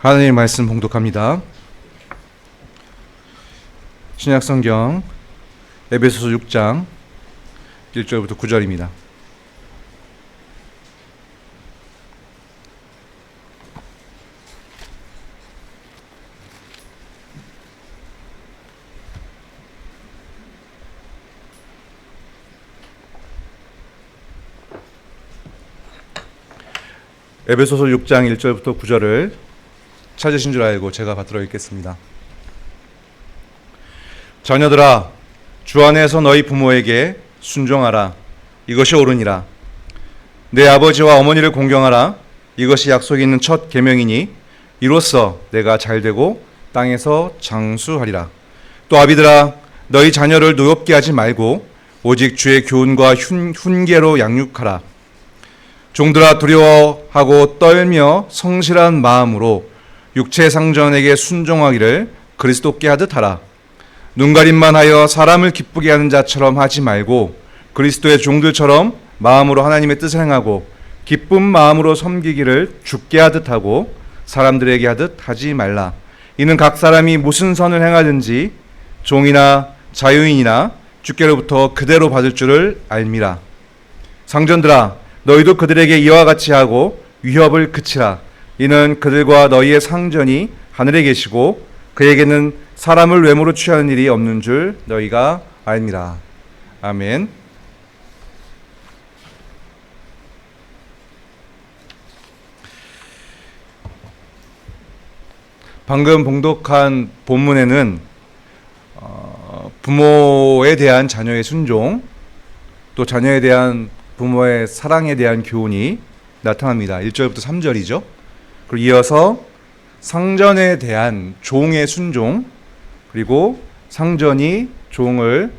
하나님의 말씀 봉독합니다. 신약성경 에베소서 6장 1절부터 9절입니다. 에베소서 6장 1절부터 9절을 찾으신 줄 알고 제가 받들어 읽겠습니다. 자녀들아, 주 안에서 너희 부모에게 순종하라. 이것이 옳으니라. 내 아버지와 어머니를 공경하라. 이것이 약속이 있는 첫 계명이니 이로써 내가 잘되고 땅에서 장수하리라. 또 아비들아, 너희 자녀를 노엽게 하지 말고 오직 주의 교훈과 훈계로 양육하라. 종들아, 두려워하고 떨며 성실한 마음으로 육체 상전에게 순종하기를 그리스도께 하듯 하라. 눈가림만 하여 사람을 기쁘게 하는 자처럼 하지 말고 그리스도의 종들처럼 마음으로 하나님의 뜻을 행하고 기쁜 마음으로 섬기기를 주께 하듯 하고 사람들에게 하듯 하지 말라. 이는 각 사람이 무슨 선을 행하든지 종이나 자유인이나 주께로부터 그대로 받을 줄을 알미라. 상전들아, 너희도 그들에게 이와 같이 하고 위협을 그치라. 이는 그들과 너희의 상전이 하늘에 계시고 그에게는 사람을 외모로 취하는 일이 없는 줄 너희가 알미라. 아멘. 방금 봉독한 본문에는 부모에 대한 자녀의 순종, 또 자녀에 대한 부모의 사랑에 대한 교훈이 나타납니다. 1절부터 3절이죠. 그리고 이어서 상전에 대한 종의 순종, 그리고 상전이 종을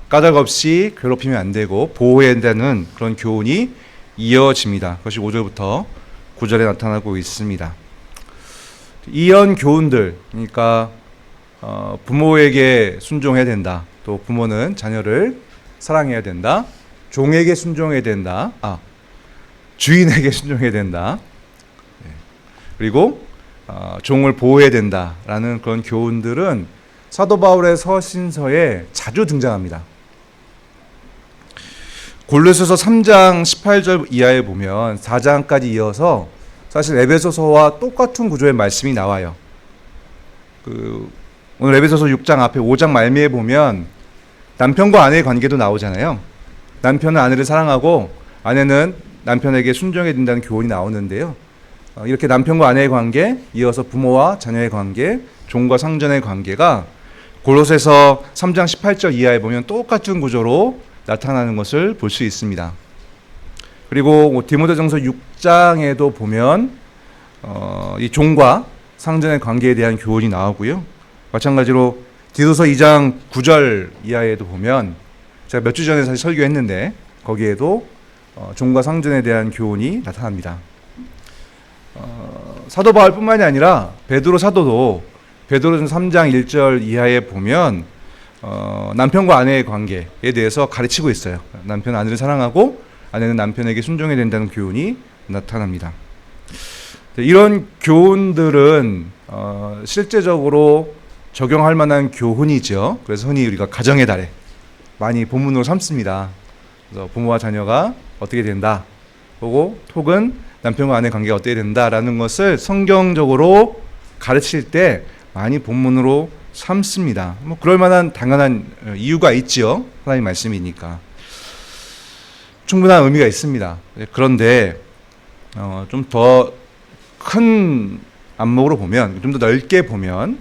까닭없이 괴롭히면 안 되고 보호해야 되는 그런 교훈이 이어집니다. 그것이 5절부터 9절에 나타나고 있습니다. 이런 교훈들, 그러니까 부모에게 순종해야 된다, 또 부모는 자녀를 사랑해야 된다, 종에게 순종해야 된다, 주인에게 순종해야 된다, 그리고 종을 보호해야 된다라는 그런 교훈들은 사도 바울의 서신서에 자주 등장합니다. 골로새서 3장 18절 이하에 보면 4장까지 이어서 사실 에베소서와 똑같은 구조의 말씀이 나와요. 오늘 에베소서 6장 앞에 5장 말미에 보면 남편과 아내의 관계도 나오잖아요. 남편은 아내를 사랑하고 아내는 남편에게 순종해야 된다는 교훈이 나오는데요. 이렇게 남편과 아내의 관계, 이어서 부모와 자녀의 관계, 종과 상전의 관계가 골로새서 3장 18절 이하에 보면 똑같은 구조로 나타나는 것을 볼 수 있습니다. 그리고 디모데전서 6장에도 보면 이 종과 상전의 관계에 대한 교훈이 나오고요. 마찬가지로 디도서 2장 9절 이하에도 보면 제가 몇 주 전에 사실 설교했는데 거기에도 종과 상전에 대한 교훈이 나타납니다. 사도 바울뿐만이 아니라 베드로 사도도 베드로전서 3장 1절 이하에 보면 남편과 아내의 관계에 대해서 가르치고 있어요. 남편은 아내를 사랑하고 아내는 남편에게 순종해야 된다는 교훈이 나타납니다. 이런 교훈들은 실제적으로 적용할 만한 교훈이죠. 그래서 흔히 우리가 가정의 달에 많이 본문으로 삼습니다. 그래서 부모와 자녀가 어떻게 된다, 혹은 남편과 아내 관계가 어떻게 된다라는 것을 성경적으로 가르칠 때 많이 본문으로 삼습니다. 그럴 만한 당연한 이유가 있지요. 하나님 말씀이니까 충분한 의미가 있습니다. 그런데 좀 더 큰 안목으로 보면, 좀 더 넓게 보면,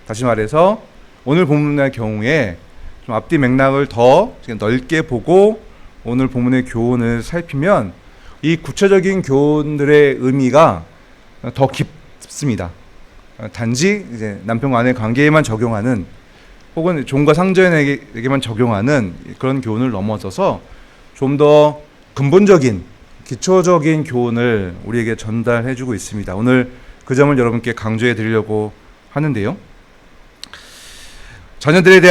다시 말해서 오늘 본문의 경우에 좀 앞뒤 맥락을 더 넓게 보고 오늘 본문의 교훈을 살피면 이 구체적인 교훈들의 의미가 더 깊습니다. 단지 이제 남편과 아내의 관계에만 적용하는, 혹은 종과 상전에게만 적용하는 그런 교훈을 넘어서서 좀 더 근본적인, 기초적인 교훈을 우리에게 전달해주고 있습니다. 오늘 그 점을 여러분께 강조해 드리려고 하는데요. 자녀들에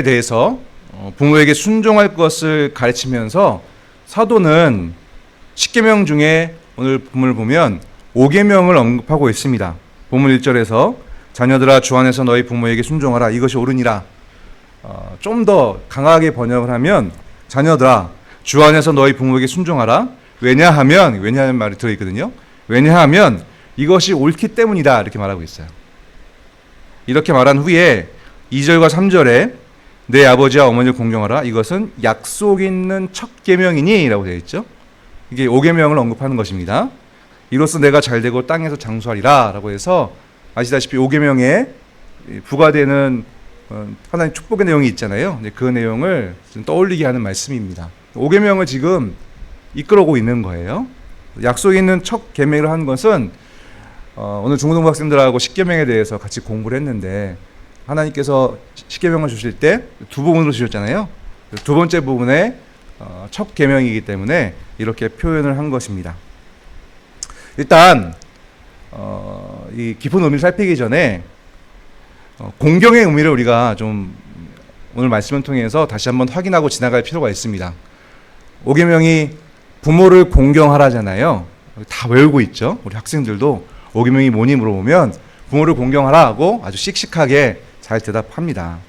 대해서 부모에게 순종할 것을 가르치면서 사도는 10계명 중에 오늘 본문을 보면 5계명을 언급하고 있습니다. 본문 1절에서 자녀들아 주 안에서 너희 부모에게 순종하라 이것이 옳으니라. 좀 더 강하게 번역을 하면 자녀들아 주 안에서 너희 부모에게 순종하라. 왜냐하면 말이 들어있거든요. 왜냐하면 이것이 옳기 때문이다 이렇게 말하고 있어요. 이렇게 말한 후에 2절과 3절에 내 아버지와 어머니를 공경하라 이것은 약속 있는 첫 계명이니 라고 되어 있죠. 이게 5계명을 언급하는 것입니다. 이로써 내가 잘되고 땅에서 장수하리라 라고 해서 아시다시피 5계명에 부과되는 하나님 축복의 내용이 있잖아요. 그 내용을 좀 떠올리게 하는 말씀입니다. 5계명을 지금 이끌어오고 있는 거예요. 약속 있는 첫 계명을 한 것은 오늘 중고등부 학생들하고 10계명에 대해서 같이 공부를 했는데 하나님께서 10계명을 주실 때 두 부분으로 주셨잖아요. 두 번째 부분에 첫 계명이기 때문에 이렇게 표현을 한 것입니다. 일단 이 깊은 의미를 살피기 전에 공경의 의미를 우리가 좀 오늘 말씀을 통해서 다시 한번 확인하고 지나갈 필요가 있습니다. 5계명이 부모를 공경하라잖아요. 다 외우고 있죠. 우리 학생들도 5계명이 뭐니 물어보면 부모를 공경하라 하고 아주 씩씩하게 잘 대답합니다.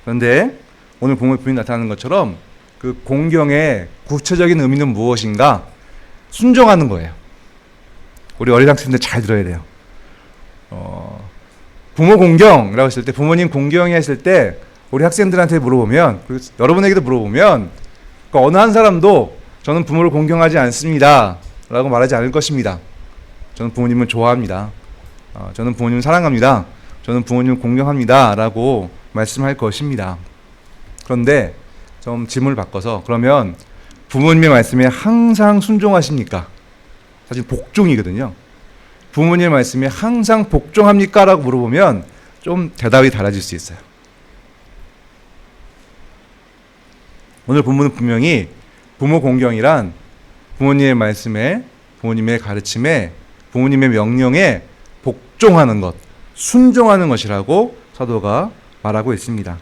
그런데 오늘 본문 부인 나타나는 것처럼 그 공경의 구체적인 의미는 무엇인가? 순종하는 거예요. 우리 어린 학생들 잘 들어야 돼요. 부모 공경이라고 했을 때, 부모님 공경이 했을 때 우리 학생들한테 물어보면, 여러분에게도 물어보면 그 어느 한 사람도 저는 부모를 공경하지 않습니다 라고 말하지 않을 것입니다. 저는 부모님을 좋아합니다. 저는 부모님을 사랑합니다. 저는 부모님을 공경합니다 라고 말씀할 것입니다. 그런데 좀 질문을 바꿔서 그러면 부모님의 말씀에 항상 순종하십니까? 사실 복종이거든요. 부모님의 말씀에 항상 복종합니까? 라고 물어보면 좀 대답이 달라질 수 있어요. 오늘 본문은 분명히 부모 공경이란 부모님의 말씀에, 부모님의 가르침에, 부모님의 명령에 복종하는 것, 순종하는 것이라고 사도가 말하고 있습니다.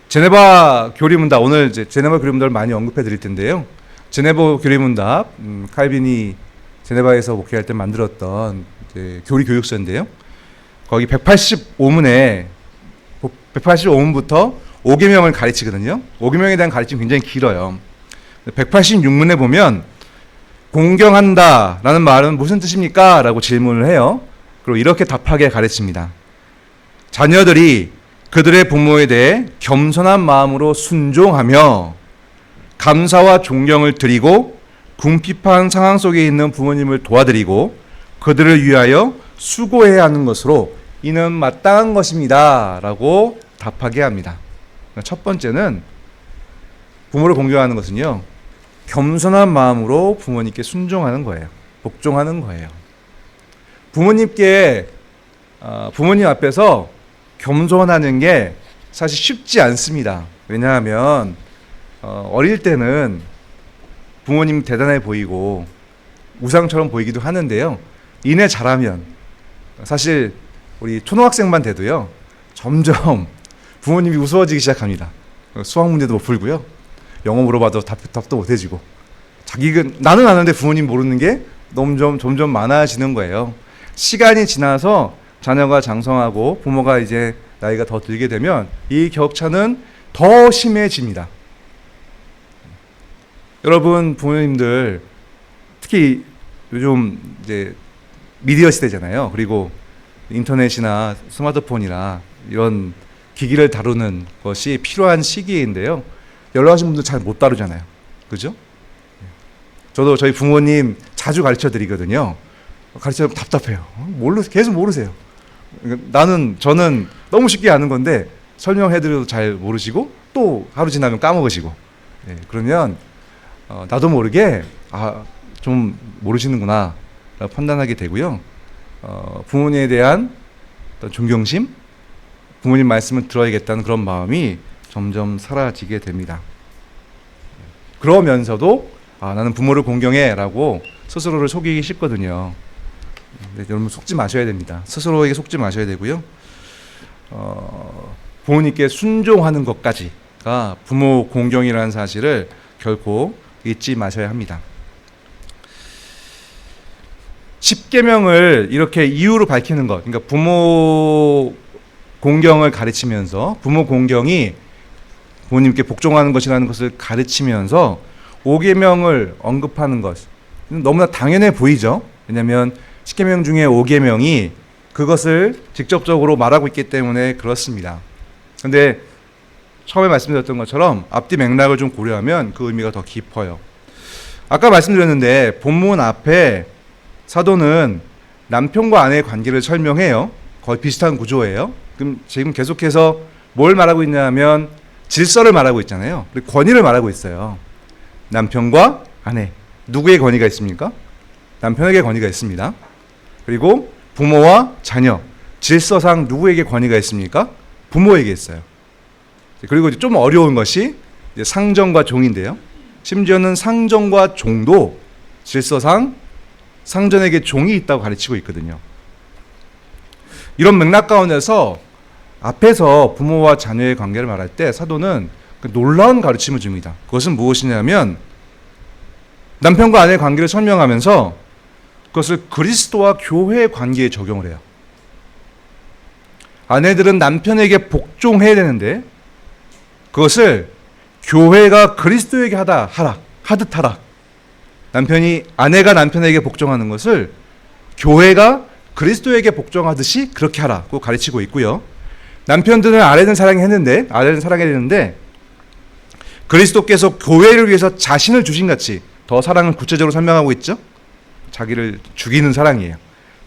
제네바 교리문답, 오늘 이제 제네바 교리문답을 많이 언급해 드릴 텐데요. 제네바 교리문답, 칼빈이 제네바에서 목회할 때 만들었던 교리 교육서인데요. 거기 185문에 185문부터 5계명을 가르치거든요. 5계명에 대한 가르침이 굉장히 길어요. 186문에 보면 공경한다라는 말은 무슨 뜻입니까? 라고 질문을 해요. 그리고 이렇게 답하게 가르칩니다. 자녀들이 그들의 부모에 대해 겸손한 마음으로 순종하며 감사와 존경을 드리고 궁핍한 상황 속에 있는 부모님을 도와드리고 그들을 위하여 수고해야 하는 것으로 이는 마땅한 것입니다 라고 답하게 합니다. 첫 번째는 부모를 공경하는 것은요, 겸손한 마음으로 부모님께 순종하는 거예요. 복종하는 거예요. 부모님께 부모님 앞에서 겸손하는 게 사실 쉽지 않습니다. 왜냐하면 어릴 때는 부모님 대단해 보이고 우상처럼 보이기도 하는데요. 이내 자라면 사실 우리 초등학생만 돼도요, 점점 부모님이 우스워지기 시작합니다. 수학 문제도 못 풀고요, 영어 물어봐도 답도 못 해주고, 나는 아는데 부모님 모르는 게 점점 많아지는 거예요. 시간이 지나서 자녀가 장성하고 부모가 이제 나이가 더 들게 되면 이 격차는 더 심해집니다. 여러분 부모님들 특히 요즘 이제 미디어 시대잖아요. 그리고 인터넷이나 스마트폰이나 이런 기기를 다루는 것이 필요한 시기인데요. 연락하신 분들 잘 못 다루잖아요. 그죠? 저도 저희 부모님 자주 가르쳐 드리거든요. 가르치면 답답해요. 계속 모르세요. 저는 너무 쉽게 아는 건데 설명해드려도 잘 모르시고 또 하루 지나면 까먹으시고, 그러면 나도 모르게 좀 모르시는구나 라고 판단하게 되고요. 부모님에 대한 어떤 존경심, 부모님 말씀을 들어야겠다는 그런 마음이 점점 사라지게 됩니다. 그러면서도 나는 부모를 공경해 라고 스스로를 속이기 쉽거든요. 여러분 속지 마셔야 됩니다. 스스로에게 속지 마셔야 되고요. 부모님께 순종하는 것까지가 부모 공경이라는 사실을 결코 잊지 마셔야 합니다. 십계명을 이렇게 이유로 밝히는 것, 그러니까 부모 공경을 가르치면서 부모 공경이 부모님께 복종하는 것이라는 것을 가르치면서 오계명을 언급하는 것, 너무나 당연해 보이죠. 왜냐하면 십계명 중에 오계명이 그것을 직접적으로 말하고 있기 때문에 그렇습니다. 그런데 처음에 말씀드렸던 것처럼 앞뒤 맥락을 좀 고려하면 그 의미가 더 깊어요. 아까 말씀드렸는데 본문 앞에 사도는 남편과 아내의 관계를 설명해요. 거의 비슷한 구조예요. 그럼 지금 계속해서 뭘 말하고 있냐면 질서를 말하고 있잖아요. 그리고 권위를 말하고 있어요. 남편과 아내, 누구의 권위가 있습니까? 남편에게 권위가 있습니다. 그리고 부모와 자녀, 질서상 누구에게 권위가 있습니까? 부모에게 있어요. 그리고 좀 어려운 것이 상정과 종인데요. 심지어는 상정과 종도 질서상 상전에게 종이 있다고 가르치고 있거든요. 이런 맥락 가운데서 앞에서 부모와 자녀의 관계를 말할 때 사도는 놀라운 가르침을 줍니다. 그것은 무엇이냐면 남편과 아내의 관계를 설명하면서 그것을 그리스도와 교회의 관계에 적용을 해요. 아내들은 남편에게 복종해야 되는데 그것을 교회가 그리스도에게 하듯 하라. 아내가 남편에게 복종하는 것을 교회가 그리스도에게 복종하듯이 그렇게 하라고 가르치고 있고요. 남편들은 아내는 사랑해야 되는데 그리스도께서 교회를 위해서 자신을 주신 같이 더 사랑을 구체적으로 설명하고 있죠. 자기를 죽이는 사랑이에요.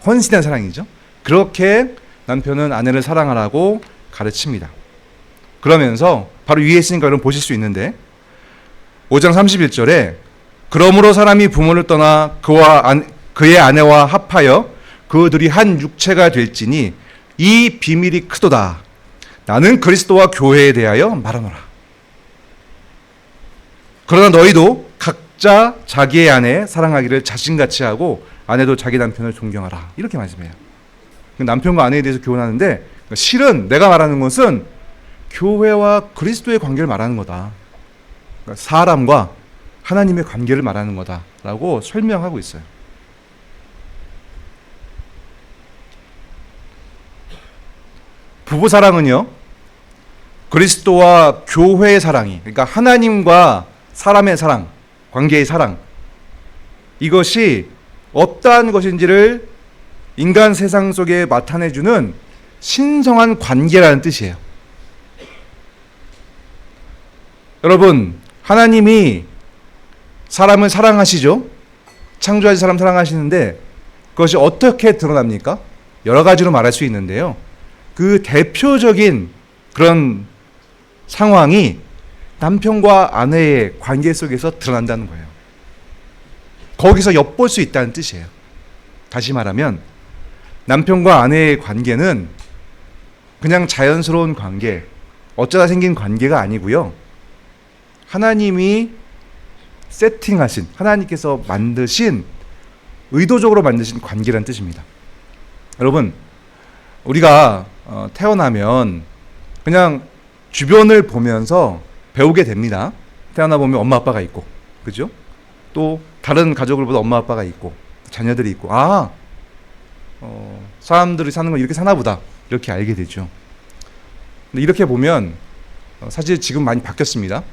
헌신한 사랑이죠. 그렇게 남편은 아내를 사랑하라고 가르칩니다. 그러면서 바로 위에 있으니까 여러분 보실 수 있는데 5장 31절에 그러므로 사람이 부모를 떠나 그의 아내와 합하여 그들이 한 육체가 될지니 이 비밀이 크도다. 나는 그리스도와 교회에 대하여 말하노라. 그러나 너희도 각자 자기의 아내 사랑하기를 자신같이 하고 아내도 자기 남편을 존경하라. 이렇게 말씀해요. 남편과 아내에 대해서 교훈하는데 실은 내가 말하는 것은 교회와 그리스도의 관계를 말하는 거다. 사람과 하나님의 관계를 말하는 거다라고 설명하고 있어요. 부부 사랑은요, 그리스도와 교회의 사랑이, 그러니까 하나님과 사람의 사랑, 관계의 사랑, 이것이 어떠한 것인지를 인간 세상 속에 나타내주는 신성한 관계라는 뜻이에요. 여러분, 하나님이 사람을 사랑하시죠? 창조하신 사람 사랑하시는데 그것이 어떻게 드러납니까? 여러 가지로 말할 수 있는데요. 그 대표적인 그런 상황이 남편과 아내의 관계 속에서 드러난다는 거예요. 거기서 엿볼 수 있다는 뜻이에요. 다시 말하면 남편과 아내의 관계는 그냥 자연스러운 관계, 어쩌다 생긴 관계가 아니고요. 하나님이 세팅하신, 하나님께서 만드신, 의도적으로 만드신 관계라는 뜻입니다. 여러분, 우리가 태어나면 그냥 주변을 보면서 배우게 됩니다. 태어나 보면 엄마 아빠가 있고, 그죠? 또 다른 가족을 보다 엄마 아빠가 있고 자녀들이 있고, 사람들이 사는 건 이렇게 사나 보다, 이렇게 알게 되죠. 근데 이렇게 보면 사실 지금 많이 바뀌었습니다.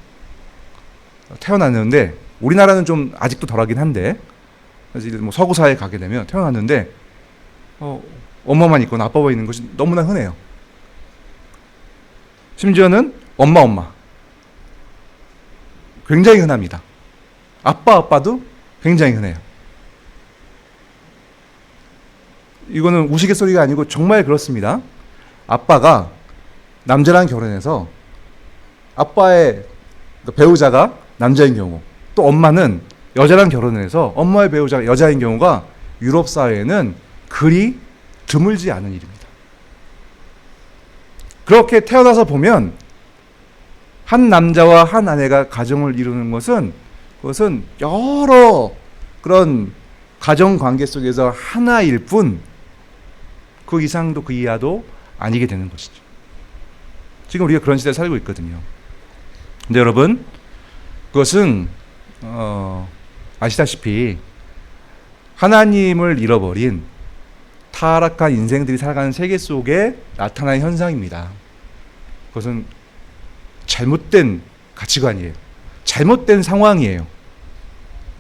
태어났는데 우리나라는 좀 아직도 덜하긴 한데, 뭐 서구 사회에 가게 되면 태어났는데 엄마만 있거나 아빠만 있는 것이 너무나 흔해요. 심지어는 엄마 굉장히 흔합니다. 아빠도 굉장히 흔해요. 이거는 우스갯소리가 아니고 정말 그렇습니다. 아빠가 남자랑 결혼해서 아빠의 배우자가 남자인 경우, 또 엄마는 여자랑 결혼해서 엄마의 배우자가 여자인 경우가 유럽 사회에는 그리 드물지 않은 일입니다. 그렇게 태어나서 보면 한 남자와 한 아내가 가정을 이루는 그것은 여러 그런 가정 관계 속에서 하나일 뿐, 그 이상도 그 이하도 아니게 되는 것이죠. 지금 우리가 그런 시대에 살고 있거든요. 근데 여러분, 그것은 아시다시피 하나님을 잃어버린 타락한 인생들이 살아가는 세계 속에 나타나는 현상입니다. 그것은 잘못된 가치관이에요. 잘못된 상황이에요.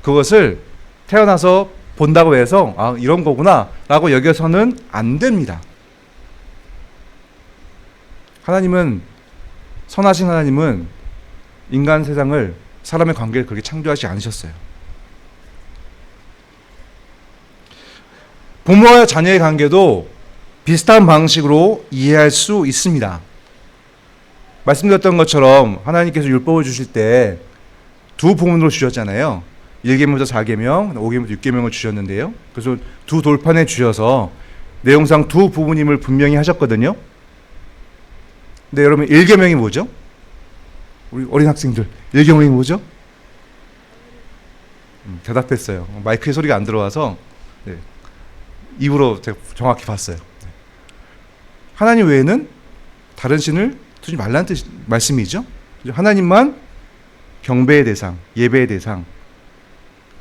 그것을 태어나서 본다고 해서 아, 이런 거구나 라고 여겨서는 안 됩니다. 하나님은, 선하신 하나님은 인간 세상을, 사람의 관계를 그렇게 창조하지 않으셨어요. 부모와 자녀의 관계도 비슷한 방식으로 이해할 수 있습니다. 말씀드렸던 것처럼 하나님께서 율법을 주실 때 두 부분으로 주셨잖아요. 1계명부터 4계명, 5계명부터 6계명을 주셨는데요. 그래서 두 돌판에 주셔서 내용상 두 부분임을 분명히 하셨거든요. 근데 여러분 1계명이 뭐죠? 우리 어린 학생들 1계명이 뭐죠? 대답했어요. 마이크에 소리가 안 들어와서 네. 입으로 제가 정확히 봤어요. 하나님 외에는 다른 신을 두지 말라는 뜻 말씀이죠. 하나님만 경배의 대상, 예배의 대상,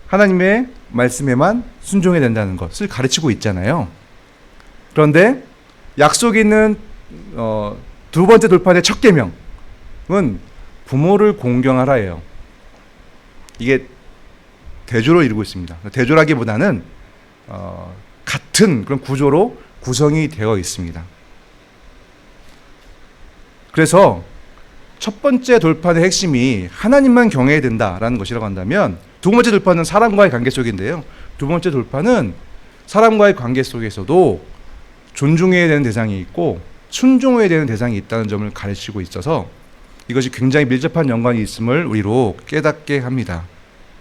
하나님의 말씀에만 순종해야 된다는 것을 가르치고 있잖아요. 그런데 약속이 있는 두 번째 돌판의 첫 계명은 부모를 공경하라예요. 이게 대조로 이루고 있습니다. 대조라기보다는 같은 그런 구조로 구성이 되어 있습니다. 그래서 첫 번째 돌판의 핵심이 하나님만 경외해야 된다라는 것이라고 한다면, 두 번째 돌판은 사람과의 관계 속인데요. 두 번째 돌판은 사람과의 관계 속에서도 존중해야 되는 대상이 있고 순종해야 되는 대상이 있다는 점을 가르치고 있어서 이것이 굉장히 밀접한 연관이 있음을 우리로 깨닫게 합니다.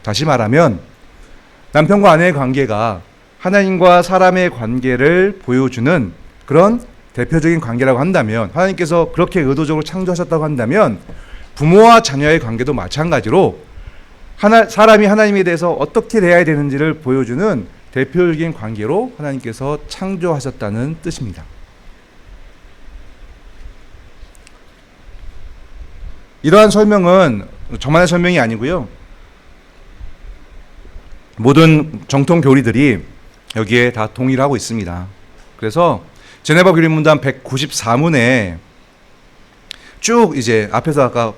다시 말하면 남편과 아내의 관계가 하나님과 사람의 관계를 보여주는 그런 대표적인 관계라고 한다면, 하나님께서 그렇게 의도적으로 창조하셨다고 한다면 부모와 자녀의 관계도 마찬가지로 사람이 하나님에 대해서 어떻게 대해야 되는지를 보여주는 대표적인 관계로 하나님께서 창조하셨다는 뜻입니다. 이러한 설명은 저만의 설명이 아니고요. 모든 정통 교리들이 여기에 다 동의를 하고 있습니다. 그래서 제네바 교리문답 194문에 쭉 이제 앞에서 아까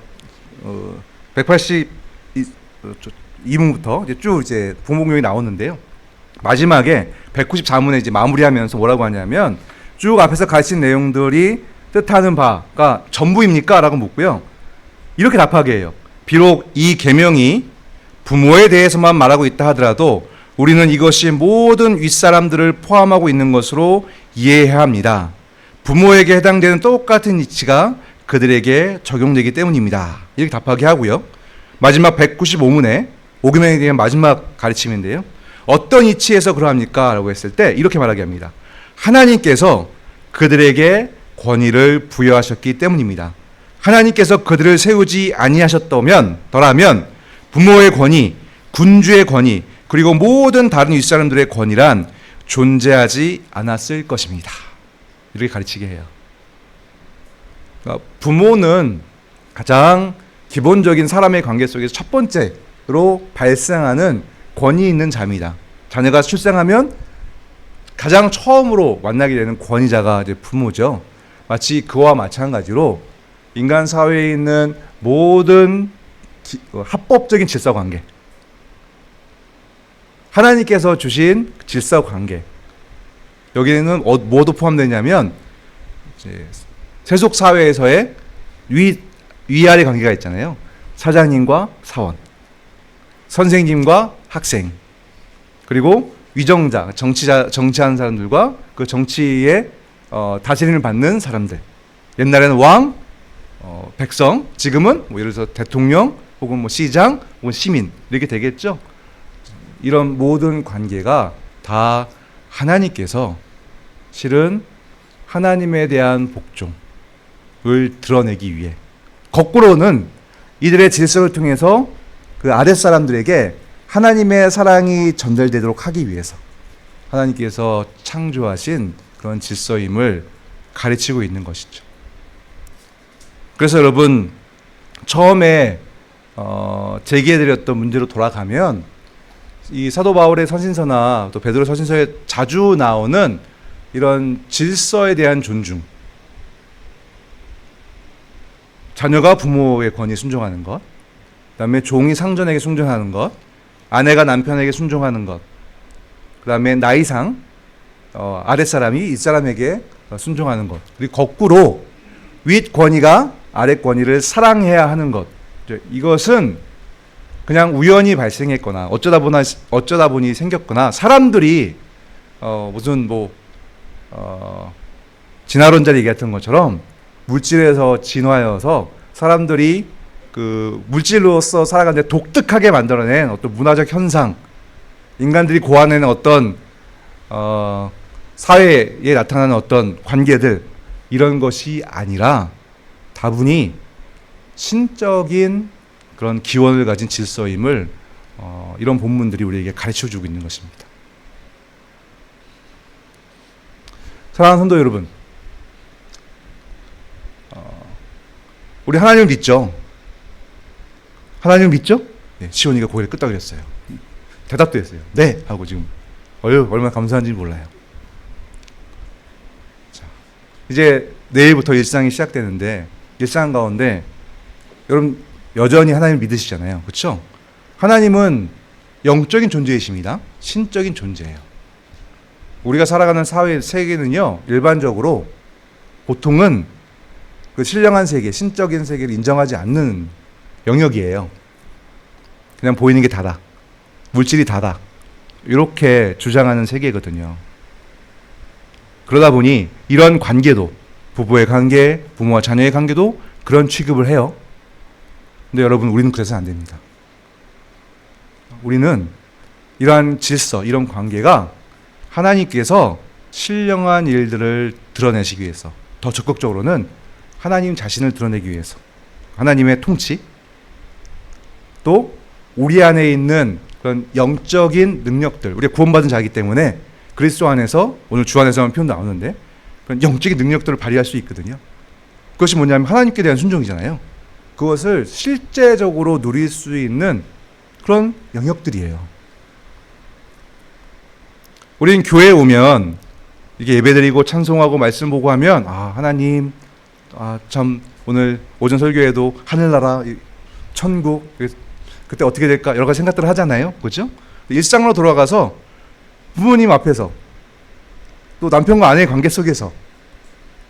182문부터 이제 쭉 이제 부모공경이 나오는데요. 마지막에 194문에 이제 마무리하면서 뭐라고 하냐면, 쭉 앞에서 가르친 내용들이 뜻하는 바가 전부입니까? 라고 묻고요. 이렇게 답하게 해요. 비록 이 계명이 부모에 대해서만 말하고 있다 하더라도 우리는 이것이 모든 윗사람들을 포함하고 있는 것으로 이해해야 합니다. 부모에게 해당되는 똑같은 이치가 그들에게 적용되기 때문입니다. 이렇게 답하게 하고요. 마지막 195문에 5계명에 대한 마지막 가르침인데요. 어떤 이치에서 그러합니까? 라고 했을 때 이렇게 말하게 합니다. 하나님께서 그들에게 권위를 부여하셨기 때문입니다. 하나님께서 그들을 세우지 아니하셨더라면 부모의 권위, 군주의 권위, 그리고 모든 다른 윗사람들의 권위란 존재하지 않았을 것입니다. 이렇게 가르치게 해요. 그러니까 부모는 가장 기본적인 사람의 관계 속에서 첫 번째로 발생하는 권위 있는 자입니다. 자녀가 출생하면 가장 처음으로 만나게 되는 권위자가 이제 부모죠. 마치 그와 마찬가지로 인간 사회에 있는 모든 합법적인 질서 관계, 하나님께서 주신 질서 관계, 여기에는 뭐도 포함되냐면 세속 사회에서의 위아래 관계가 있잖아요. 사장님과 사원, 선생님과 학생, 그리고 위정자, 정치하는 사람들과 그 정치의 다스림을 받는 사람들. 옛날에는 왕, 백성, 지금은 뭐 예를 들어서 대통령 혹은 뭐 시장 혹은 시민 이렇게 되겠죠. 이런 모든 관계가 다 하나님께서 실은 하나님에 대한 복종을 드러내기 위해, 거꾸로는 이들의 질서를 통해서 그 아랫사람들에게 하나님의 사랑이 전달되도록 하기 위해서 하나님께서 창조하신 그런 질서임을 가르치고 있는 것이죠. 그래서 여러분, 처음에 제기해드렸던 문제로 돌아가면 이 사도 바울의 서신서나 또 베드로 서신서에 자주 나오는 이런 질서에 대한 존중, 자녀가 부모의 권위에 순종하는 것, 그다음에 종이 상전에게 순종하는 것, 아내가 남편에게 순종하는 것, 그다음에 나이상 아랫사람이 윗사람에게 순종하는 것, 그리고 거꾸로 윗 권위가 아랫 권위를 사랑해야 하는 것, 이것은 그냥 우연히 발생했거나 어쩌다 보니 생겼거나 사람들이 무슨 진화론자 얘기했던 것처럼 물질에서 진화해서 사람들이 그 물질로서 살아가는데 독특하게 만들어낸 어떤 문화적 현상, 인간들이 고안해낸 어떤 사회에 나타나는 어떤 관계들, 이런 것이 아니라 다분히 신적인 그런 기원을 가진 질서임을 이런 본문들이 우리에게 가르쳐주고 있는 것입니다. 사랑하는 성도 여러분, 우리 하나님을 믿죠? 하나님을 믿죠? 네, 시온이가 고개를 끄덕였어요. 대답도 했어요. 네! 하고 지금 얼마나 감사한지 몰라요. 자, 이제 내일부터 일상이 시작되는데, 일상 가운데 여러분 여전히 하나님을 믿으시잖아요. 그렇죠? 하나님은 영적인 존재이십니다. 신적인 존재예요. 우리가 살아가는 사회 세계는요, 일반적으로 보통은 그 신령한 세계, 신적인 세계를 인정하지 않는 영역이에요. 그냥 보이는 게 다다, 물질이 다다, 이렇게 주장하는 세계거든요. 그러다 보니 이런 관계도, 부부의 관계, 부모와 자녀의 관계도 그런 취급을 해요. 근데 여러분, 우리는 그래서는 안 됩니다. 우리는 이러한 질서, 이런 관계가 하나님께서 신령한 일들을 드러내시기 위해서, 더 적극적으로는 하나님 자신을 드러내기 위해서, 하나님의 통치, 또 우리 안에 있는 그런 영적인 능력들, 우리가 구원받은 자이기 때문에 그리스도 안에서, 오늘 주 안에서만 표현 나오는데, 그런 영적인 능력들을 발휘할 수 있거든요. 그것이 뭐냐면 하나님께 대한 순종이잖아요. 그것을 실제적으로 누릴 수 있는 그런 영역들이에요. 우리는 교회에 오면 이게 예배드리고 찬송하고 말씀 보고 하면, 하나님, 참 오늘 오전 설교에도 하늘나라, 천국, 그때 어떻게 될까 여러 가지 생각들을 하잖아요. 그렇죠? 일상으로 돌아가서 부모님 앞에서, 또 남편과 아내의 관계 속에서,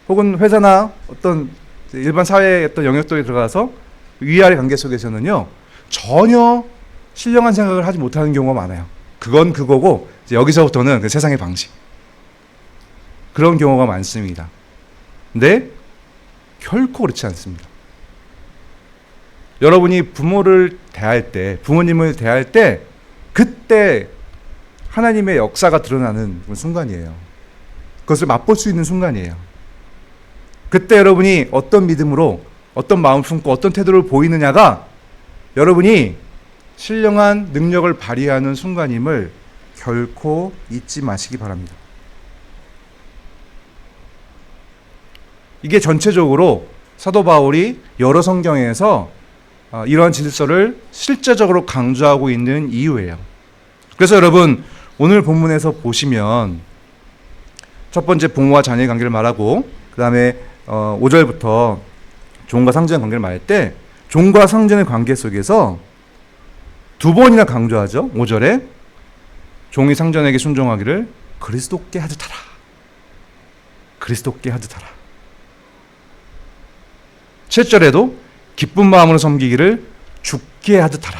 혹은 회사나 어떤 일반 사회의 어떤 영역들에 들어가서 위아래 관계 속에서는요, 전혀 신령한 생각을 하지 못하는 경우가 많아요. 그건 그거고, 이제 여기서부터는 그 세상의 방식, 그런 경우가 많습니다. 근데 결코 그렇지 않습니다. 여러분이 부모를 대할 때, 부모님을 대할 때, 그때 하나님의 역사가 드러나는 순간이에요. 그것을 맛볼 수 있는 순간이에요. 그때 여러분이 어떤 믿음으로, 어떤 마음 품고 어떤 태도를 보이느냐가 여러분이 신령한 능력을 발휘하는 순간임을 결코 잊지 마시기 바랍니다. 이게 전체적으로 사도 바울이 여러 성경에서 이러한 질서를 실제적으로 강조하고 있는 이유예요. 그래서 여러분, 오늘 본문에서 보시면 첫 번째 부모와 자녀의 관계를 말하고, 그 다음에 5절부터 종과 상전의 관계를 말할 때, 종과 상전의 관계 속에서 두 번이나 강조하죠. 5절에 종이 상전에게 순종하기를 그리스도께 하듯 하라. 그리스도께 하듯 하라. 7절에도 기쁜 마음으로 섬기기를 주께 하듯 하라.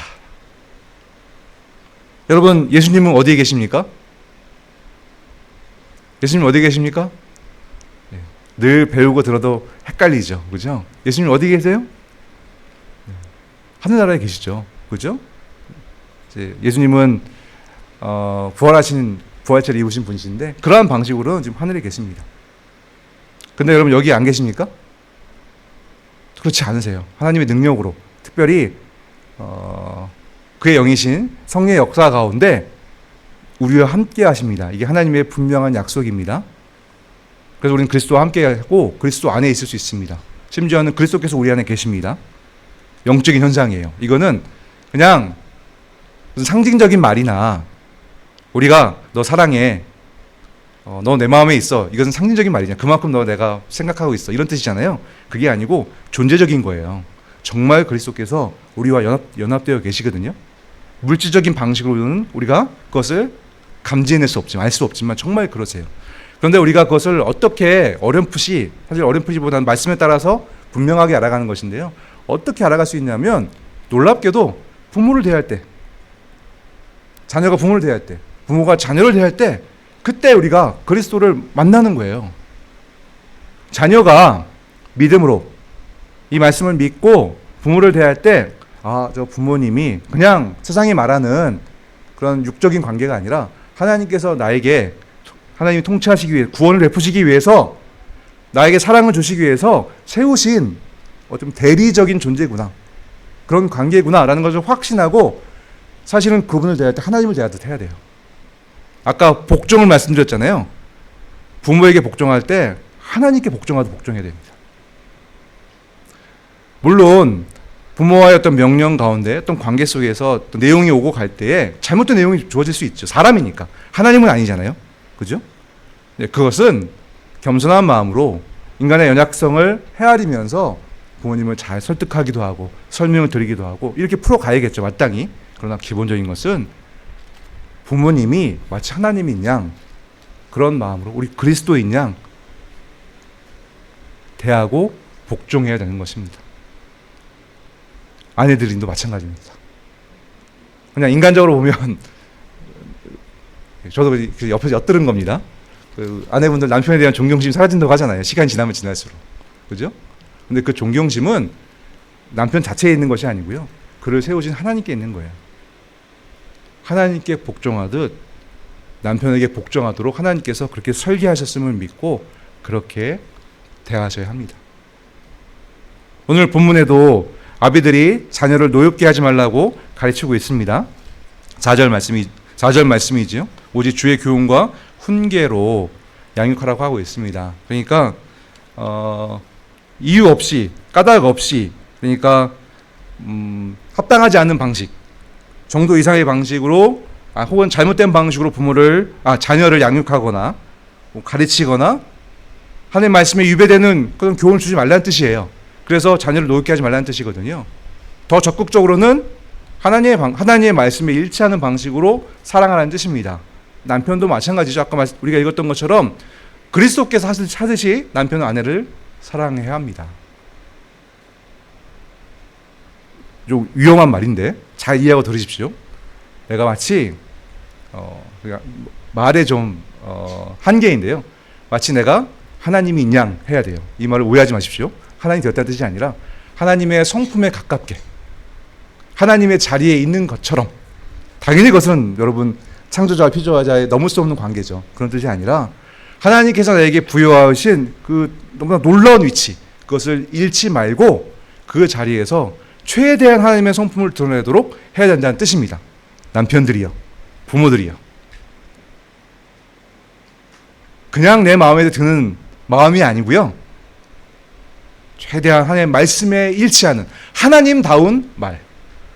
여러분, 예수님은 어디에 계십니까? 예수님 어디 계십니까? 늘 배우고 들어도 헷갈리죠. 그죠? 예수님 어디 계세요? 하늘나라에 계시죠. 그죠? 예수님은 부활체를 입으신 분이신데, 그러한 방식으로는 지금 하늘에 계십니다. 근데 여러분, 여기 안 계십니까? 그렇지 않으세요. 하나님의 능력으로, 특별히 그의 영이신 성령의 역사 가운데 우리와 함께 하십니다. 이게 하나님의 분명한 약속입니다. 그래서 우리는 그리스도와 함께 하고 그리스도 안에 있을 수 있습니다. 심지어는 그리스도께서 우리 안에 계십니다. 영적인 현상이에요. 이거는 그냥 무슨 상징적인 말이나 우리가 너 사랑해, 너 내 마음에 있어, 이것은 상징적인 말이냐, 그만큼 너 내가 생각하고 있어, 이런 뜻이잖아요. 그게 아니고 존재적인 거예요. 정말 그리스도께서 우리와 연합되어 계시거든요. 물질적인 방식으로는 우리가 그것을 감지해낼 수 없지만, 알 수 없지만 정말 그러세요. 그런데 우리가 그것을 어떻게 어렴풋이, 사실 어렴풋이보다는 말씀에 따라서 분명하게 알아가는 것인데요. 어떻게 알아갈 수 있냐면, 놀랍게도 부모를 대할 때, 자녀가 부모를 대할 때, 부모가 자녀를 대할 때, 그때 우리가 그리스도를 만나는 거예요. 자녀가 믿음으로 이 말씀을 믿고 부모를 대할 때, 저 부모님이 그냥 세상이 말하는 그런 육적인 관계가 아니라 하나님께서 나에게, 하나님이 통치하시기 위해, 구원을 베푸시기 위해서, 나에게 사랑을 주시기 위해서 세우신 어떤 대리적인 존재구나, 그런 관계구나 라는 것을 확신하고, 사실은 그분을 대할 때 하나님을 대하듯 해야 돼요. 아까 복종을 말씀드렸잖아요. 부모에게 복종할 때 하나님께 복종하듯 복종해야 됩니다. 물론 부모와의 어떤 명령 가운데, 어떤 관계 속에서 어떤 내용이 오고 갈 때에 잘못된 내용이 주어질 수 있죠. 사람이니까. 하나님은 아니잖아요. 그죠? 네, 그것은 겸손한 마음으로 인간의 연약성을 헤아리면서 부모님을 잘 설득하기도 하고 설명을 드리기도 하고 이렇게 풀어가야겠죠, 마땅히. 그러나 기본적인 것은 부모님이 마치 하나님인 양, 그런 마음으로 우리 그리스도인 양 대하고 복종해야 되는 것입니다. 아내들도 마찬가지입니다. 그냥 인간적으로 보면 저도 옆에서 엿들은 겁니다. 그 아내분들 남편에 대한 존경심이 사라진다고 하잖아요. 시간이 지나면 지날수록. 그죠? 근데 그 존경심은 남편 자체에 있는 것이 아니고요. 그를 세우신 하나님께 있는 거예요. 하나님께 복종하듯 남편에게 복종하도록 하나님께서 그렇게 설계하셨음을 믿고 그렇게 대하셔야 합니다. 오늘 본문에도 아비들이 자녀를 노엽게 하지 말라고 가르치고 있습니다. 4절 말씀이지요. 오직 주의 교훈과 훈계로 양육하라고 하고 있습니다. 그러니까 이유 없이, 까닭 없이, 그러니까 합당하지 않는 방식, 정도 이상의 방식으로 혹은 잘못된 방식으로 자녀를 양육하거나 가르치거나 하나님의 말씀에 위배되는 그런 교훈을 주지 말라는 뜻이에요. 그래서 자녀를 노엽게 하지 말라는 뜻이거든요. 더 적극적으로는 하나님의 말씀에 일치하는 방식으로 사랑하라는 뜻입니다. 남편도 마찬가지죠. 아까 우리가 읽었던 것처럼 그리스도께서 하듯이 남편은 아내를 사랑해야 합니다. 좀 위험한 말인데 잘 이해하고 들으십시오. 내가 마치 말에 좀 한계인데요. 마치 내가 하나님인 양 해야 돼요. 이 말을 오해하지 마십시오. 하나님이 되었다는 뜻이 아니라 하나님의 성품에 가깝게, 하나님의 자리에 있는 것처럼, 당연히 그것은 여러분 창조자와 피조자의 넘을 수 없는 관계죠. 그런 뜻이 아니라 하나님께서 나에게 부여하신 그 너무나 놀라운 위치, 그것을 잃지 말고 그 자리에서 최대한 하나님의 성품을 드러내도록 해야 된다는 뜻입니다. 남편들이요, 부모들이요. 그냥 내 마음에 드는 마음이 아니고요. 최대한 하나님의 말씀에 일치하는 하나님다운 말,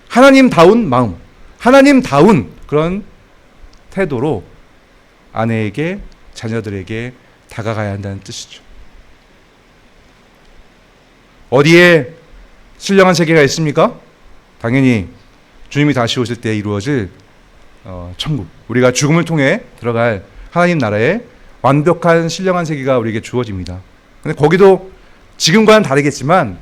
하나님다운 마음, 하나님다운 그런 태도로 아내에게, 자녀들에게 다가가야 한다는 뜻이죠. 어디에 신령한 세계가 있습니까? 당연히 주님이 다시 오실 때 이루어질 천국, 우리가 죽음을 통해 들어갈 하나님 나라의 완벽한 신령한 세계가 우리에게 주어집니다. 근데 거기도 지금과는 다르겠지만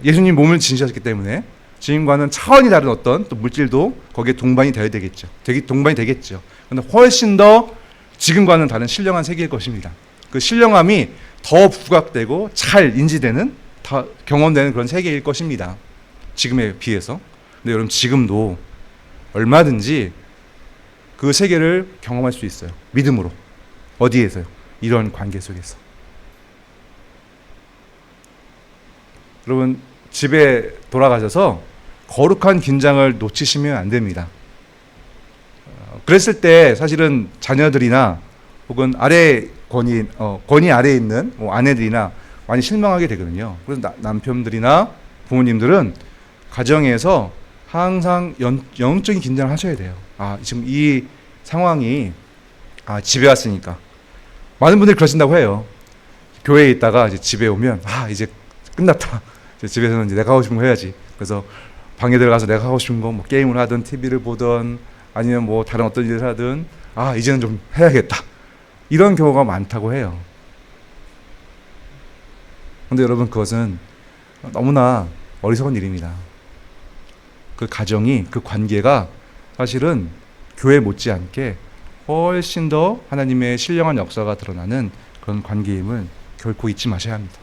예수님 몸을 지니셨기 때문에 지금과는 차원이 다른 어떤 또 물질도 거기에 동반이 되어야 되겠죠. 동반이 되겠죠. 그런데 훨씬 더 지금과는 다른 신령한 세계일 것입니다. 그 신령함이 더 부각되고 잘 인지되는, 다 경험되는 그런 세계일 것입니다. 지금에 비해서. 근데 여러분 지금도 얼마든지 그 세계를 경험할 수 있어요. 믿음으로. 어디에서요? 이런 관계 속에서. 여러분 집에 돌아가셔서 거룩한 긴장을 놓치시면 안 됩니다. 그랬을 때 사실은 자녀들이나 혹은 권위 아래에 있는 아내들이나 많이 실망하게 되거든요. 그래서 남편들이나 부모님들은 가정에서 항상 영적인 긴장을 하셔야 돼요. 지금 이 상황이 집에 왔으니까. 많은 분들이 그러신다고 해요. 교회에 있다가 이제 집에 오면 이제 끝났다. 이제 집에서는 이제 내가 하고 싶은 거 해야지. 그래서 방에 들어가서 내가 하고 싶은 거 뭐 게임을 하든 TV를 보든 아니면 뭐 다른 어떤 일을 하든 이제는 좀 해야겠다. 이런 경우가 많다고 해요. 근데 여러분, 그것은 너무나 어리석은 일입니다. 그 가정이, 그 관계가 사실은 교회 못지않게 훨씬 더 하나님의 신령한 역사가 드러나는 그런 관계임을 결코 잊지 마셔야 합니다.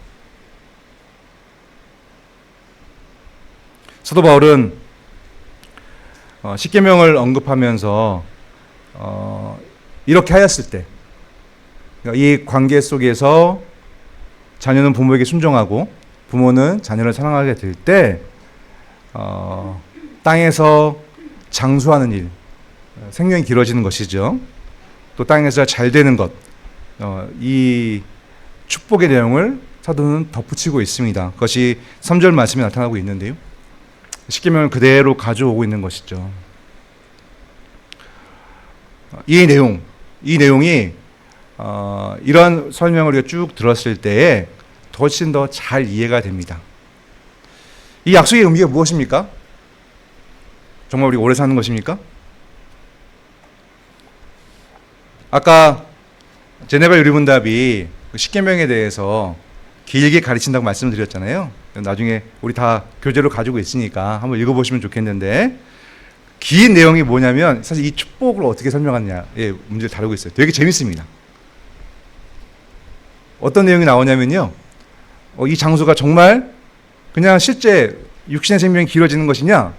사도 바울은 십계명을 언급하면서 이렇게 하였을 때, 이 관계 속에서 자녀는 부모에게 순종하고 부모는 자녀를 사랑하게 될 때 땅에서 장수하는 일, 생명이 길어지는 것이죠. 또 땅에서 잘 되는 것, 이 축복의 내용을 사도는 덧붙이고 있습니다. 그것이 3절 말씀에 나타나고 있는데요. 십계명을 그대로 가져오고 있는 것이죠. 이 내용이 이런 설명을 우리가 쭉 들었을 때에 훨씬 더 잘 이해가 됩니다. 이 약속의 의미가 무엇입니까? 정말 우리가 오래 사는 것입니까? 아까 제네바 유리문답이 십계명에 대해서 길게 가르친다고 말씀을 드렸잖아요. 나중에 우리 다 교재로 가지고 있으니까 한번 읽어보시면 좋겠는데, 긴 내용이 뭐냐면 사실 이 축복을 어떻게 설명하느냐의 문제를 다루고 있어요. 되게 재밌습니다. 어떤 내용이 나오냐면요, 이 장소가 정말 그냥 실제 육신의 생명이 길어지는 것이냐?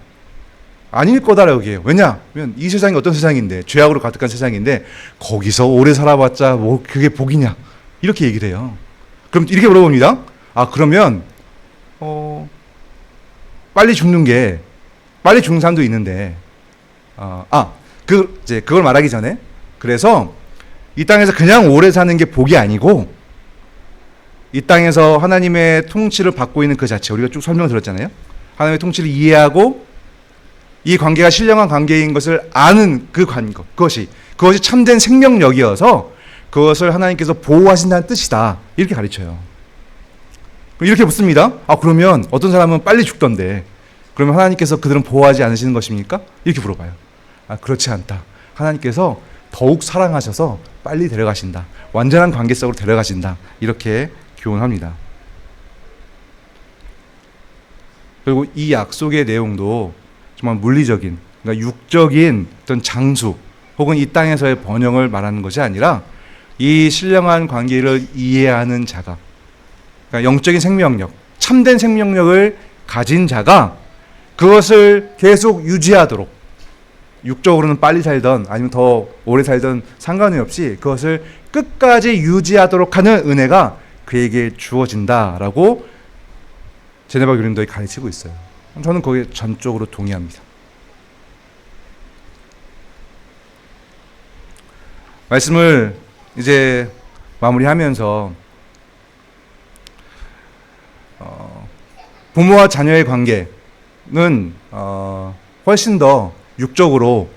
아닐 거다라고 해요. 왜냐하면 이 세상이 어떤 세상인데, 죄악으로 가득한 세상인데 거기서 오래 살아봤자 뭐 그게 복이냐? 이렇게 얘기를 해요. 그럼 이렇게 물어봅니다. 그러면 빨리 죽는 사람도 있는데, 그걸 말하기 전에, 그래서 이 땅에서 그냥 오래 사는 게 복이 아니고, 이 땅에서 하나님의 통치를 받고 있는 그 자체, 우리가 쭉 설명을 들었잖아요. 하나님의 통치를 이해하고 이 관계가 신령한 관계인 것을 아는 그 관계, 그것이 참된 생명력이어서 그것을 하나님께서 보호하신다는 뜻이다. 이렇게 가르쳐요. 이렇게 묻습니다. 그러면 어떤 사람은 빨리 죽던데, 그러면 하나님께서 그들은 보호하지 않으시는 것입니까? 이렇게 물어봐요. 그렇지 않다. 하나님께서 더욱 사랑하셔서 빨리 데려가신다. 완전한 관계 속으로 데려가신다. 이렇게 교훈합니다. 그리고 이 약속의 내용도 정말 물리적인, 그러니까 육적인 어떤 장수 혹은 이 땅에서의 번영을 말하는 것이 아니라 이 신령한 관계를 이해하는 자가, 그러니까 영적인 생명력, 참된 생명력을 가진 자가 그것을 계속 유지하도록, 육적으로는 빨리 살던 아니면 더 오래 살던 상관이 없이 그것을 끝까지 유지하도록 하는 은혜가 그에게 주어진다라고 제네바 교린도에 가르치고 있어요. 저는 거기에 전적으로 동의합니다. 말씀을 이제 마무리하면서 부모와 자녀의 관계는 훨씬 더 육적으로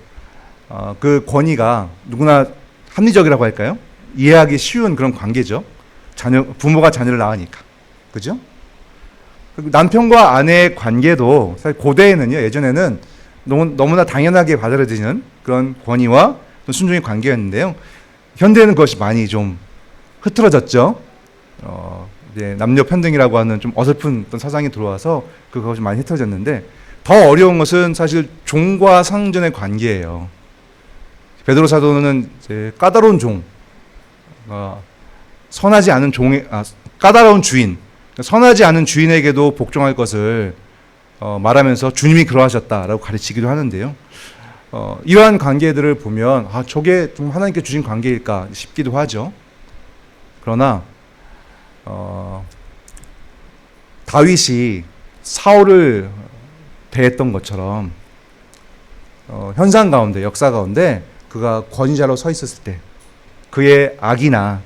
그 권위가 누구나 합리적이라고 할까요? 이해하기 쉬운 그런 관계죠. 부모가 자녀를 낳으니까. 그죠? 남편과 아내의 관계도 사실 고대에는요, 예전에는 너무나 당연하게 받아들여지는 그런 권위와 순종의 관계였는데요. 현대에는 그것이 많이 좀 흐트러졌죠. 이제 남녀 평등이라고 하는 좀 어설픈 어떤 사상이 들어와서 그것이 많이 흐트러졌는데, 더 어려운 것은 사실 종과 상전의 관계예요. 베드로 사도는 이제 까다로운 종, 선하지 않은 까다로운 주인, 선하지 않은 주인에게도 복종할 것을 말하면서 주님이 그러하셨다라고 가르치기도 하는데요. 이러한 관계들을 보면 저게 좀 하나님께 주신 관계일까 싶기도 하죠. 그러나 다윗이 사울을 대했던 것처럼 현상 가운데, 역사 가운데 그가 권위자로 서 있었을 때 그의 악이나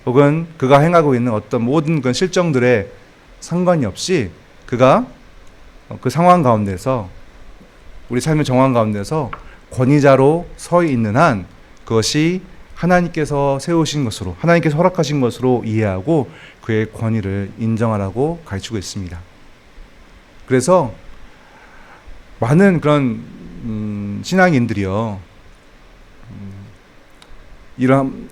혹은 그가 행하고 있는 어떤 모든 그런 실정들에 상관이 없이 그가 그 상황 가운데서 우리 삶의 정황 가운데서 권위자로 서 있는 한 그것이 하나님께서 세우신 것으로, 하나님께서 허락하신 것으로 이해하고 그의 권위를 인정하라고 가르치고 있습니다. 그래서 많은 그런 신앙인들이요, 이런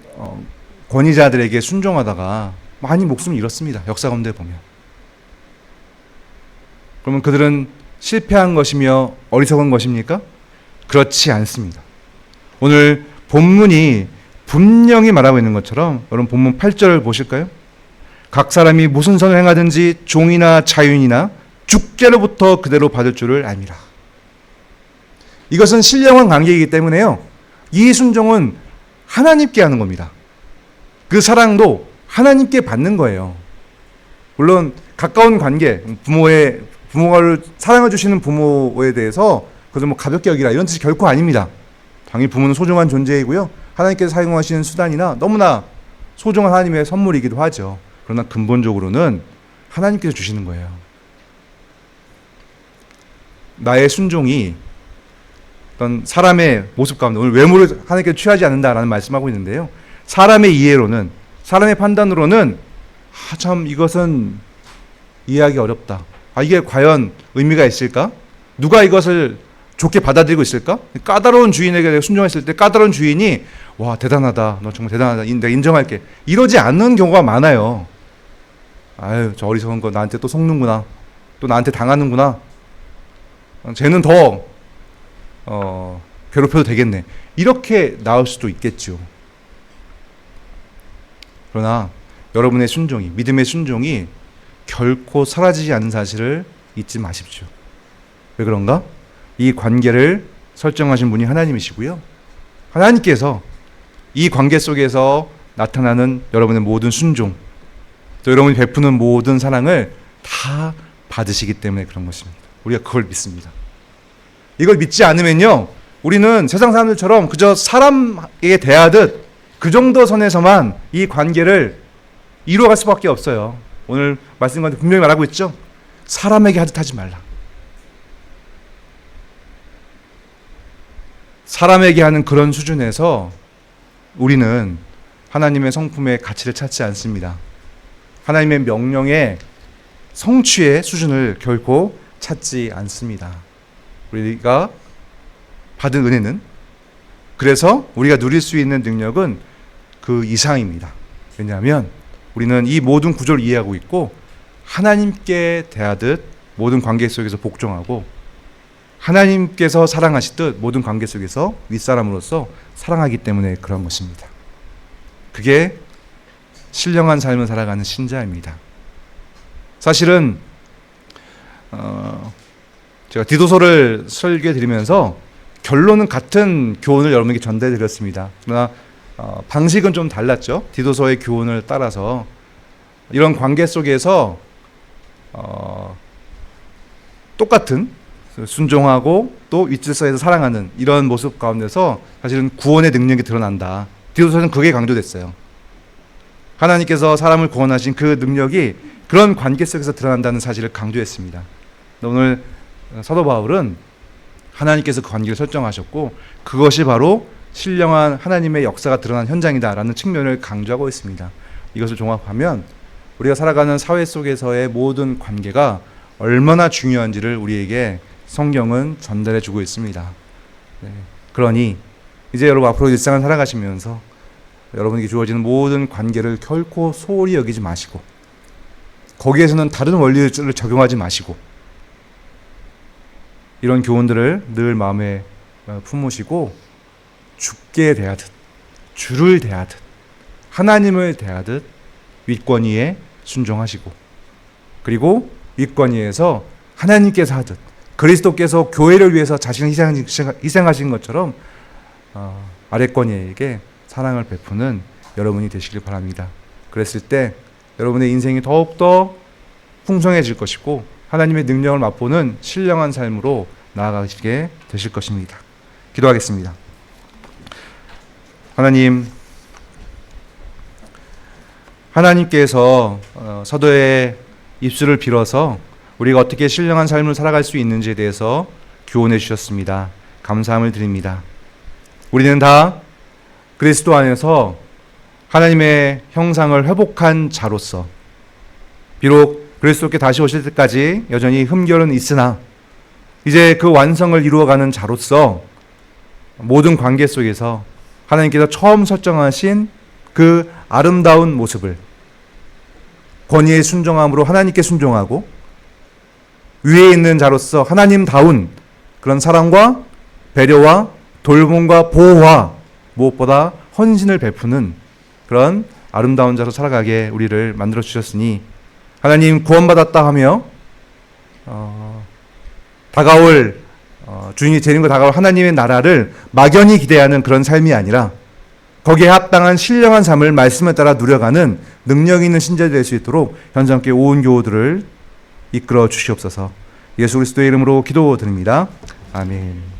권위자들에게 순종하다가 많이 목숨을 잃었습니다. 역사 가운데 보면. 그러면 그들은 실패한 것이며 어리석은 것입니까? 그렇지 않습니다. 오늘 본문이 분명히 말하고 있는 것처럼, 여러분 본문 8절을 보실까요? 각 사람이 무슨 선을 행하든지 종이나 자유인이나 주께로부터 그대로 받을 줄을 알미라. 이것은 신령한 관계이기 때문에요, 이 순종은 하나님께 하는 겁니다. 그 사랑도 하나님께 받는 거예요. 물론 가까운 관계, 부모를 사랑해 주시는 부모에 대해서 그것을 뭐 가볍게 여기라 이런 뜻이 결코 아닙니다. 당연히 부모는 소중한 존재이고요, 하나님께서 사용하시는 수단이나 너무나 소중한 하나님의 선물이기도 하죠. 그러나 근본적으로는 하나님께서 주시는 거예요. 나의 순종이 어떤 사람의 모습 가운데, 오늘 외모를 하나님께서 취하지 않는다라는 말씀하고 있는데요, 사람의 이해로는, 사람의 판단으로는 참 이것은 이해하기 어렵다, 이게 과연 의미가 있을까? 누가 이것을 좋게 받아들이고 있을까? 까다로운 주인에게 순종했을 때 까다로운 주인이 와 대단하다, 너 정말 대단하다, 내가 인정할게, 이러지 않는 경우가 많아요. 아유, 저 어리석은 거 나한테 또 속는구나, 또 나한테 당하는구나, 쟤는 더 괴롭혀도 되겠네, 이렇게 나올 수도 있겠죠. 그러나 여러분의 순종이, 믿음의 순종이 결코 사라지지 않는 사실을 잊지 마십시오. 왜 그런가? 이 관계를 설정하신 분이 하나님이시고요, 하나님께서 이 관계 속에서 나타나는 여러분의 모든 순종, 또 여러분이 베푸는 모든 사랑을 다 받으시기 때문에 그런 것입니다. 우리가 그걸 믿습니다. 이걸 믿지 않으면요, 우리는 세상 사람들처럼 그저 사람에게 대하듯 그 정도 선에서만 이 관계를 이루어갈 수밖에 없어요. 오늘 말씀 가운데 분명히 말하고 있죠. 사람에게 하듯 하지 말라. 사람에게 하는 그런 수준에서 우리는 하나님의 성품의 가치를 찾지 않습니다. 하나님의 명령의 성취의 수준을 결코 찾지 않습니다. 우리가 받은 은혜는, 그래서 우리가 누릴 수 있는 능력은 그 이상입니다. 왜냐하면 우리는 이 모든 구조를 이해하고 있고 하나님께 대하듯 모든 관계 속에서 복종하고 하나님께서 사랑하시듯 모든 관계 속에서 윗사람으로서 사랑하기 때문에 그런 것입니다. 그게 신령한 삶을 살아가는 신자입니다. 사실은 제가 디도서를 설교해 드리면서 결론은 같은 교훈을 여러분에게 전달해 드렸습니다. 그러나 방식은 좀 달랐죠. 디도서의 교훈을 따라서 이런 관계 속에서 똑같은 순종하고 또 윗질서에서 사랑하는 이런 모습 가운데서 사실은 구원의 능력이 드러난다. 디도서는 그게 강조됐어요. 하나님께서 사람을 구원하신 그 능력이 그런 관계 속에서 드러난다는 사실을 강조했습니다. 오늘 사도 바울은 하나님께서 그 관계를 설정하셨고 그것이 바로 신령한 하나님의 역사가 드러난 현장이다라는 측면을 강조하고 있습니다. 이것을 종합하면 우리가 살아가는 사회 속에서의 모든 관계가 얼마나 중요한지를 우리에게 성경은 전달해 주고 있습니다. 네. 그러니 이제 여러분 앞으로 일상을 살아가시면서 여러분에게 주어지는 모든 관계를 결코 소홀히 여기지 마시고 거기에서는 다른 원리를 적용하지 마시고 이런 교훈들을 늘 마음에 품으시고 주께 대하듯, 주를 대하듯, 하나님을 대하듯 윗권위에 순종하시고 그리고 윗권위에서 하나님께서 하듯 그리스도께서 교회를 위해서 자신을 희생하신 것처럼 아랫권위에게 사랑을 베푸는 여러분이 되시길 바랍니다. 그랬을 때 여러분의 인생이 더욱더 풍성해질 것이고 하나님의 능력을 맛보는 신령한 삶으로 나아가시게 되실 것입니다. 기도하겠습니다. 하나님께서 사도의 입술을 빌어서 우리가 어떻게 신령한 삶을 살아갈 수 있는지에 대해서 교훈해 주셨습니다. 감사함을 드립니다. 우리는 다 그리스도 안에서 하나님의 형상을 회복한 자로서 비록 그리스도께 다시 오실 때까지 여전히 흠결은 있으나 이제 그 완성을 이루어가는 자로서 모든 관계 속에서 하나님께서 처음 설정하신 그 아름다운 모습을 권위의 순종함으로 하나님께 순종하고 위에 있는 자로서 하나님다운 그런 사랑과 배려와 돌봄과 보호와 무엇보다 헌신을 베푸는 그런 아름다운 자로 살아가게 우리를 만들어 주셨으니 하나님 구원받았다 하며 다가올 주인이 재림과 다가올 하나님의 나라를 막연히 기대하는 그런 삶이 아니라 거기에 합당한 신령한 삶을 말씀에 따라 누려가는 능력 있는 신자들이 될 수 있도록 현장께 온 교우들을 이끌어 주시옵소서. 예수 그리스도의 이름으로 기도드립니다. 아멘.